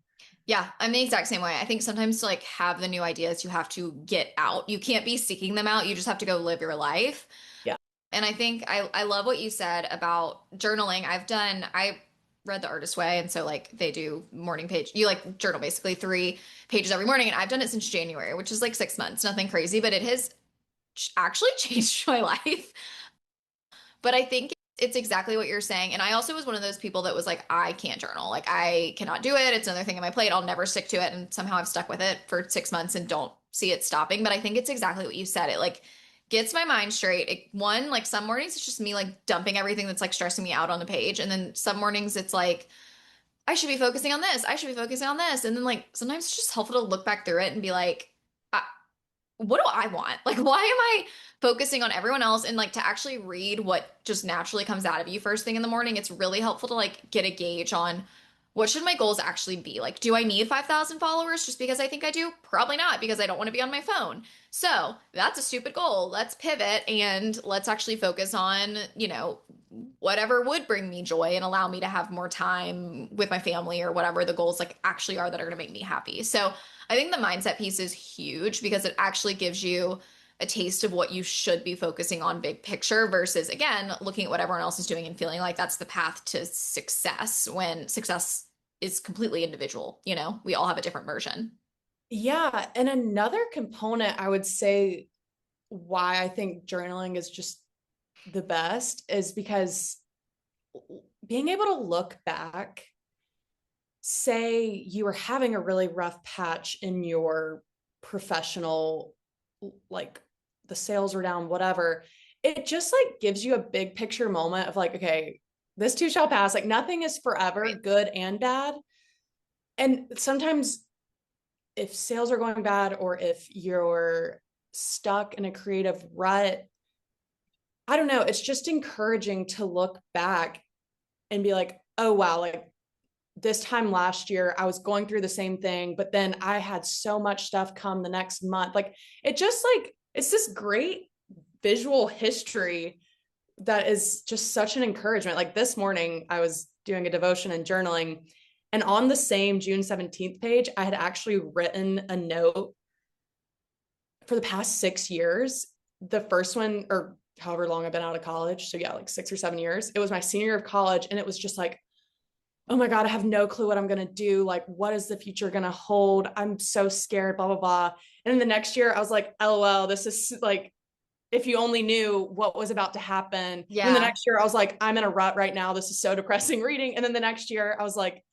Yeah, I'm the exact same way. I think sometimes to like have the new ideas, you have to get out. You can't be seeking them out. You just have to go live your life. Yeah. And I think I love what you said about journaling. I read The Artist Way, and so like they do morning page. You like journal basically 3 pages every morning, and I've done it since January, which is like 6 months, nothing crazy, but it has actually changed my life. But I think it's exactly what you're saying. And I also was one of those people that was like, I can't journal. Like, I cannot do it. It's another thing on my plate. I'll never stick to it. And somehow I've stuck with it for 6 months and don't see it stopping. But I think it's exactly what you said. It like gets my mind straight. Like some mornings, it's just me like dumping everything that's like stressing me out on the page. And then some mornings, it's like, I should be focusing on this. I should be focusing on this. And then like sometimes it's just helpful to look back through it and be like, what do I want? Like, why am I focusing on everyone else? And like to actually read what just naturally comes out of you first thing in the morning, it's really helpful to like get a gauge on what should my goals actually be? Like, do I need 5,000 followers just because I think I do? Probably not, because I don't want to be on my phone. So that's a stupid goal. Let's pivot and let's actually focus on, whatever would bring me joy and allow me to have more time with my family or whatever the goals like actually are that are going to make me happy. So I think the mindset piece is huge because it actually gives you a taste of what you should be focusing on big picture versus, again, looking at what everyone else is doing and feeling like that's the path to success when success is completely individual. We all have a different version. Yeah. And another component I would say why I think journaling is just the best is because being able to look back, say you were having a really rough patch in your professional, like the sales were down, whatever, it just like gives you a big picture moment of like, okay, this too shall pass. Like nothing is forever, Right. good and bad. And sometimes if sales are going bad or if you're stuck in a creative rut, I don't know, it's just encouraging to look back and be like, oh, wow, like this time last year, I was going through the same thing, but then I had so much stuff come the next month. Like it just like, it's this great visual history that is just such an encouragement. Like this morning, I was doing a devotion and journaling, and on the same June 17th page, I had actually written a note for the past 6 years. The first one, or however long I've been out of college. So yeah, like 6 or 7 years. It was my senior year of college. And it was just like, oh my God, I have no clue what I'm going to do. Like, what is the future going to hold? I'm so scared, blah, blah, blah. And then the next year I was like, LOL, this is like, if you only knew what was about to happen. And then the Yeah. next year I was like, I'm in a rut right now. This is so depressing reading. And then the next year I was like,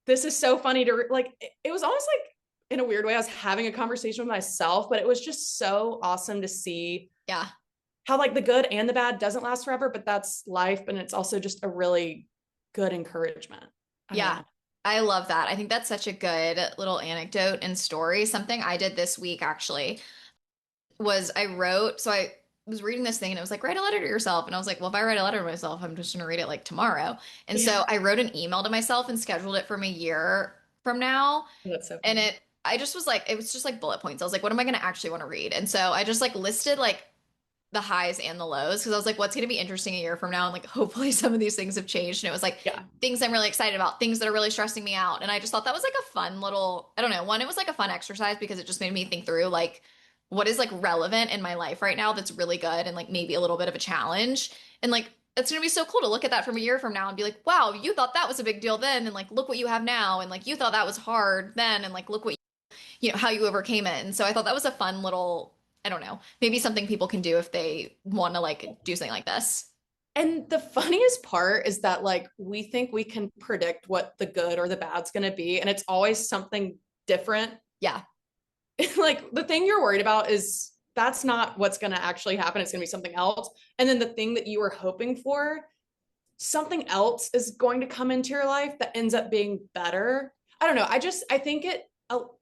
this is so funny to like, it was almost like in a weird way, I was having a conversation with myself, but it was just so awesome to see Yeah. how like the good and the bad doesn't last forever, but that's life. And it's also just a really good encouragement. I don't Yeah. know. I love that. I think that's such a good little anecdote and story. Something I did this week actually was I was reading this thing and it was like, write a letter to yourself. And I was like, well, if I write a letter to myself, I'm just going to read it like tomorrow. And Yeah. so I wrote an email to myself and scheduled it from a year from now. That's so And funny. I just was like, it was just like bullet points. I was like, what am I going to actually want to read? And so I just like listed like the highs and the lows because I was like, what's going to be interesting a year from now? And like, hopefully some of these things have changed. And it was like Yeah. things I'm really excited about, things that are really stressing me out. And I just thought that was like a fun little, I don't know, one, it was like a fun exercise because it just made me think through like what is like relevant in my life right now that's really good and like maybe a little bit of a challenge. And like, it's going to be so cool to look at that from a year from now and be like, wow, you thought that was a big deal then. And like, look what you have now. And like, you thought that was hard then. And like, look what how you overcame it. And so I thought that was a fun little, I don't know, maybe something people can do if they want to like do something like this. And the funniest part is that like we think we can predict what the good or the bad's going to be, and it's always something different. Yeah. Like the thing you're worried about is that's not what's going to actually happen. It's going to be something else. And then the thing that you were hoping for, something else is going to come into your life that ends up being better. I don't know. I think it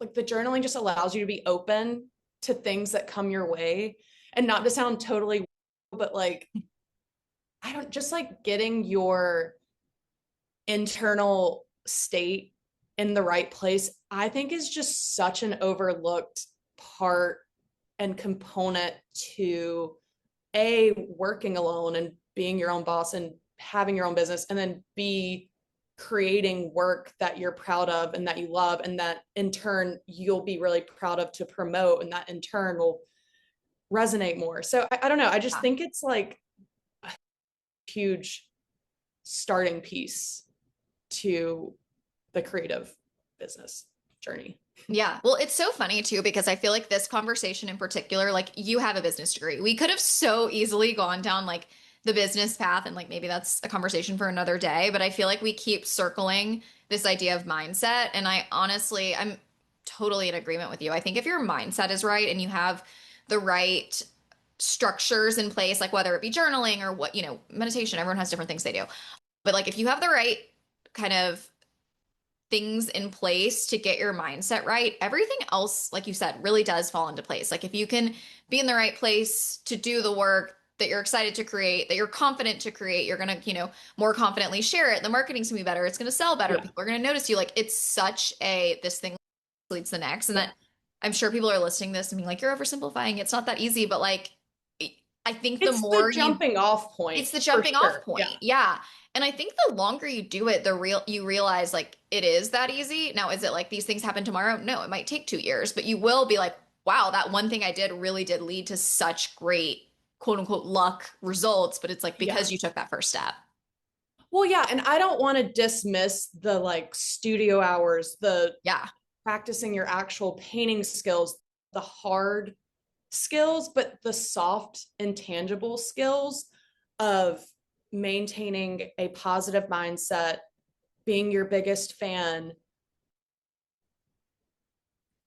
like the journaling just allows you to be open to things that come your way, and not to sound totally, but like, I don't, just like getting your internal state in the right place, I think is just such an overlooked part and component to a working alone and being your own boss and having your own business, and then b creating work that you're proud of and that you love, and that in turn you'll be really proud of to promote, and that in turn will resonate more. So I don't know, I just Yeah. think it's like a huge starting piece to the creative business journey. Yeah. Well, it's so funny too, because I feel like this conversation in particular, like you have a business degree. We could have so easily gone down like the business path, and like maybe that's a conversation for another day. But I feel like we keep circling this idea of mindset. And I honestly, I'm totally in agreement with you. I think if your mindset is right and you have the right structures in place, like whether it be journaling or what, meditation, everyone has different things they do. But like if you have the right kind of things in place to get your mindset right, everything else, like you said, really does fall into place. Like if you can be in the right place to do the work that you're excited to create, that you're confident to create, you're going to, more confidently share it. The marketing's going to be better. It's going to sell better. Yeah. People are going to notice you. Like it's such this thing leads to the next. And Yeah. that I'm sure people are listening to this and being like, you're oversimplifying. It's not that easy, but like, I think the It's the more jumping off point it's the for jumping off sure. Yeah. point. Yeah. And I think the longer you do it, you realize like it is that easy. Now, is it like these things happen tomorrow? No, it might take 2 years, but you will be like, wow, that one thing I did really did lead to such great quote unquote luck results. But it's like Yeah. because you took that first step. Well, yeah. And I don't want to dismiss the like studio hours, the Yeah. practicing your actual painting skills, the hard skills, but the soft, intangible skills of maintaining a positive mindset, being your biggest fan,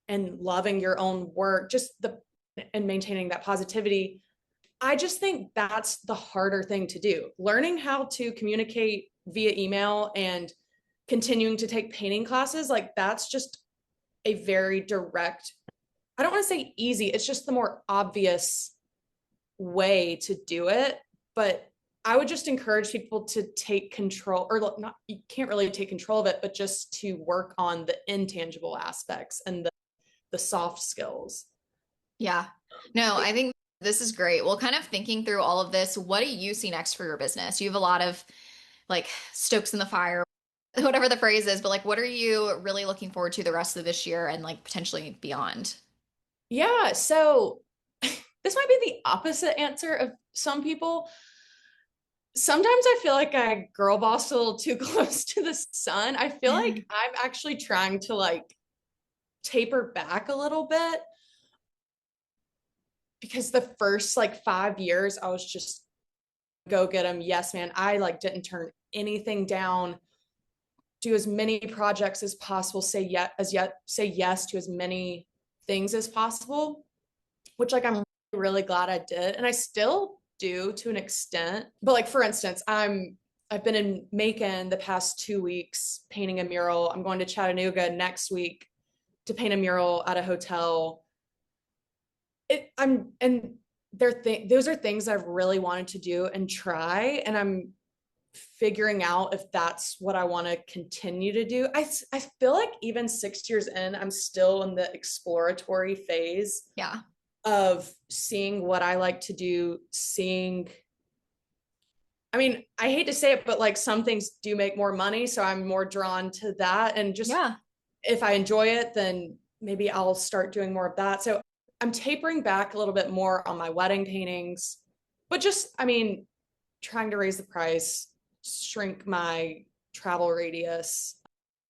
and loving your own work, and maintaining that positivity. I just think that's the harder thing to do. Learning how to communicate via email and continuing to take painting classes, like that's just a very direct, I don't want to say easy, it's just the more obvious way to do it. But I would just encourage people to take control, or not, you can't really take control of it, but just to work on the intangible aspects and the soft skills. Yeah. No, I think this is great. Well, kind of thinking through all of this, what do you see next for your business? You have a lot of like stokes in the fire, whatever the phrase is, but like what are you really looking forward to the rest of this year and like potentially beyond? Yeah, so this might be the opposite answer of some people. Sometimes I feel like I girl boss a little too close to the sun. I feel like I'm actually trying to like taper back a little bit, because the first like 5 years I was just go get them. Yes, man. I like didn't turn anything down, do as many projects as possible, say yes to as many things as possible, which like I'm really glad I did. And I still do to an extent. But like for instance, I've been in Macon the past 2 weeks painting a mural. I'm going to Chattanooga next week to paint a mural at a hotel. Those are things I've really wanted to do and try, and I'm figuring out if that's what I want to continue to do. I feel like even 6 years in, I'm still in the exploratory phase Yeah. of seeing what I like to do, seeing, I mean, I hate to say it, but like some things do make more money. So I'm more drawn to that. And just Yeah. if I enjoy it, then maybe I'll start doing more of that. So I'm tapering back a little bit more on my wedding paintings, but just, I mean, trying to raise the price, shrink my travel radius.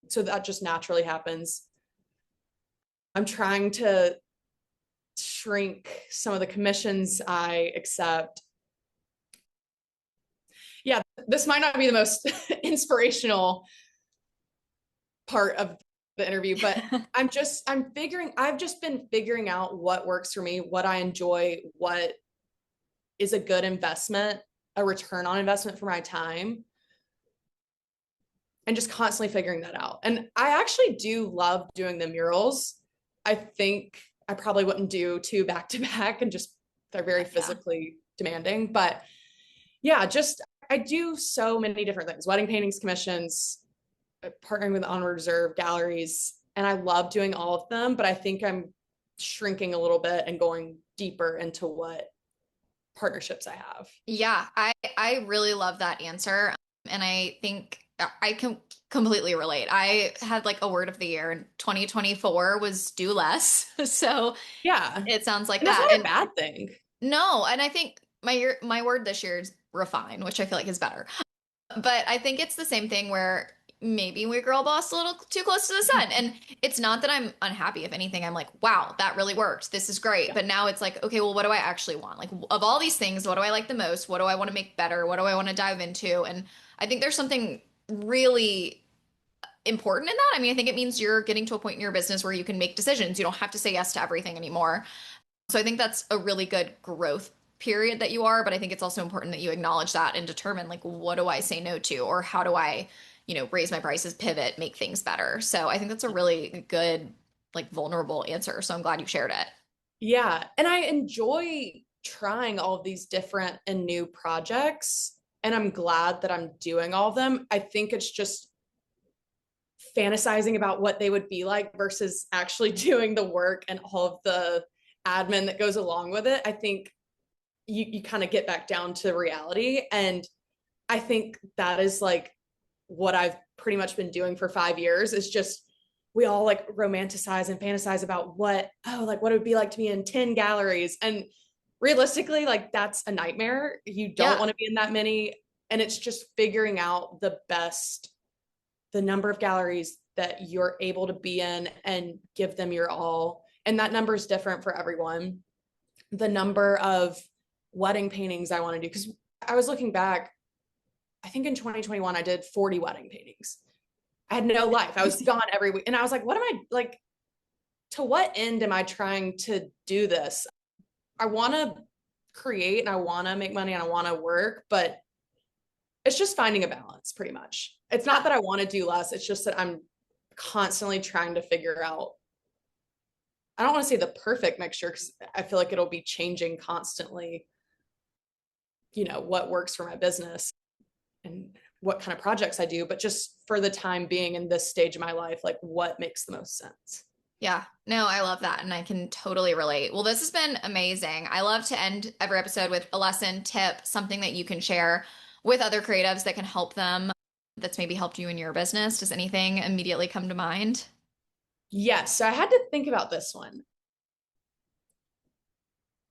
So that just naturally happens. I'm trying to shrink some of the commissions I accept. Yeah, this might not be the most inspirational part of the interview, but I've just been figuring out what works for me, what I enjoy, what is a good investment, a return on investment for my time, and just constantly figuring that out. And I actually do love doing the murals. I think I probably wouldn't do two back to back, and just they're very physically demanding. But yeah, just I do so many different things: wedding paintings, commissions, partnering with on reserve galleries, and I love doing all of them. But I think I'm shrinking a little bit and going deeper into what partnerships I have. Yeah, I really love that answer. And I think I can completely relate. I had like a word of the year and 2024 was do less. So Yeah, it sounds like and that's that. not a And bad thing. no, and I think my word this year is refine, which I feel like is better. But I think it's the same thing where maybe we girl boss a little too close to the sun. And it's not that I'm unhappy. If anything, I'm like, wow, that really worked. This is great. Yeah. But now it's like, okay, well, what do I actually want? Like, of all these things, what do I like the most? What do I want to make better? What do I want to dive into? And I think there's something really important in that. I mean, I think it means you're getting to a point in your business where you can make decisions. You don't have to say yes to everything anymore. So I think that's a really good growth period that you are, but I think it's also important that you acknowledge that and determine like what do I say no to or how do I raise my prices, pivot, make things better. So I think that's a really good, like vulnerable answer. So I'm glad you shared it. Yeah. And I enjoy trying all of these different and new projects. And I'm glad that I'm doing all of them. I think it's just fantasizing about what they would be like versus actually doing the work and all of the admin that goes along with it. I think you kind of get back down to reality. And I think that is like what I've pretty much been doing for 5 years is just we all like romanticize and fantasize about what it would be like to be in 10 galleries. And realistically, like that's a nightmare. You don't Yeah. want to be in that many. And it's just figuring out the number of galleries that you're able to be in and give them your all. And that number is different for everyone. The number of wedding paintings I want to do, because I was looking back, I think in 2021, I did 40 wedding paintings. I had no life. I was gone every week. And I was like, what am I like? To what end am I trying to do this? I want to create and I want to make money and I want to work, but it's just finding a balance pretty much. It's not that I want to do less. It's just that I'm constantly trying to figure out, I don't want to say the perfect mixture because I feel like it'll be changing constantly, what works for my business and what kind of projects I do, but just for the time being in this stage of my life, like what makes the most sense. Yeah, no, I love that. And I can totally relate. Well, this has been amazing. I love to end every episode with a lesson, tip, something that you can share with other creatives that can help them, that's maybe helped you in your business. Does anything immediately come to mind? Yes. So I had to think about this one.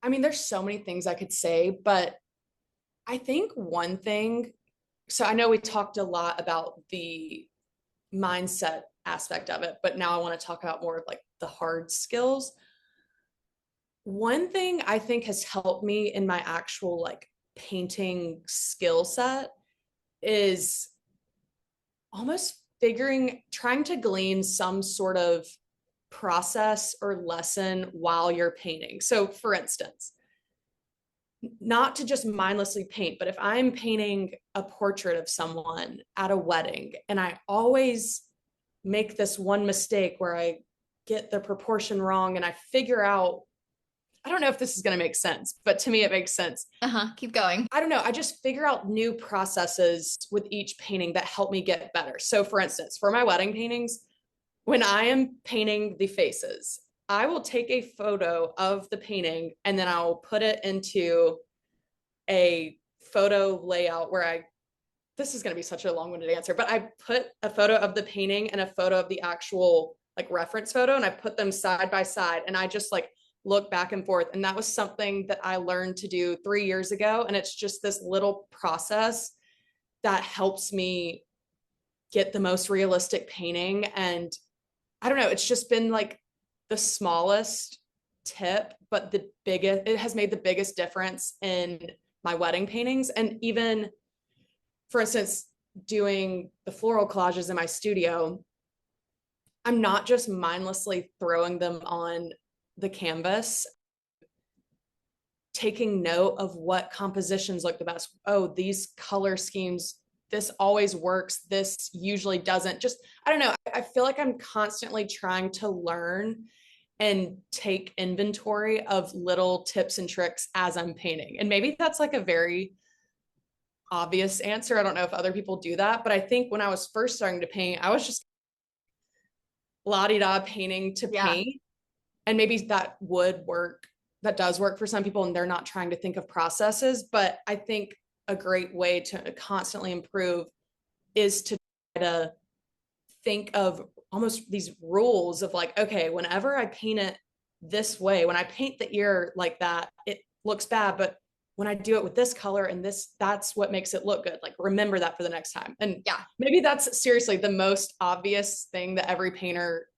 I mean, there's so many things I could say, but I think one thing, so I know we talked a lot about the mindset aspect of it, but now I want to talk about more of like the hard skills. One thing I think has helped me in my actual like painting skill set is almost trying to glean some sort of process or lesson while you're painting. So, for instance, not to just mindlessly paint, but if I'm painting a portrait of someone at a wedding and I always make this one mistake where I get the proportion wrong and I figure out, I don't know if this is going to make sense, but to me it makes sense. Uh-huh. Keep going. I don't know. I just figure out new processes with each painting that help me get better. So, for instance, for my wedding paintings, when I am painting the faces, I will take a photo of the painting and then I'll put it into a photo layout where this is going to be such a long-winded answer, but I put a photo of the painting and a photo of the actual like reference photo and I put them side by side and I just like look back and forth. And that was something that I learned to do 3 years ago. And it's just this little process that helps me get the most realistic painting. And I don't know, it's just been like the smallest tip, but it has made the biggest difference in my wedding paintings. And even, for instance, doing the floral collages in my studio, I'm not just mindlessly throwing them on the canvas, taking note of what compositions look the best. Oh, these color schemes, this always works. This usually doesn't. Just, I don't know. I feel like I'm constantly trying to learn and take inventory of little tips and tricks as I'm painting. And maybe that's like a very obvious answer. I don't know if other people do that, but I think when I was first starting to paint, I was just la-di-da painting to Yeah. paint. And maybe that would work. That does work for some people and they're not trying to think of processes. But I think a great way to constantly improve is to try to think of almost these rules of like, okay, whenever I paint it this way, when I paint the ear like that, it looks bad. But when I do it with this color and this, that's what makes it look good. Like, remember that for the next time. And Yeah. maybe that's seriously the most obvious thing that every painter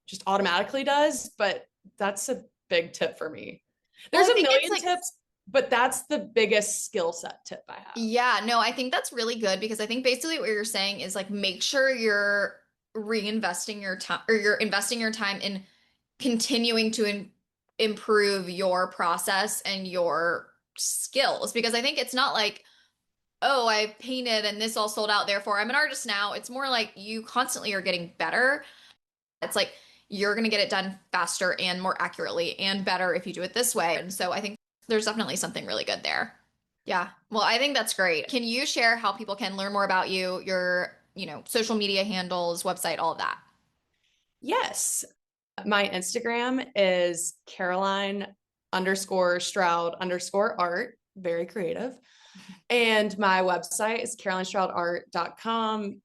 just automatically does, but that's a big tip for me. Well, There's I a think it's million like, tips, but that's the biggest skill set tip I have. yeah, no, I think that's really good because I think basically what you're saying is like make sure you're reinvesting your time or you're investing your time in continuing to improve your process and your skills because I think it's not like oh, I painted and this all sold out, therefore I'm an artist now. It's more like you constantly are getting better. It's like you're going to get it done faster and more accurately and better if you do it this way. And so I think there's definitely something really good there. Yeah. Well, I think that's great. Can you share how people can learn more about you, your, social media handles, website, all of that? Yes. My Instagram is Caroline_Stroud_art. Very creative. And my website is carolinestroudaart.com.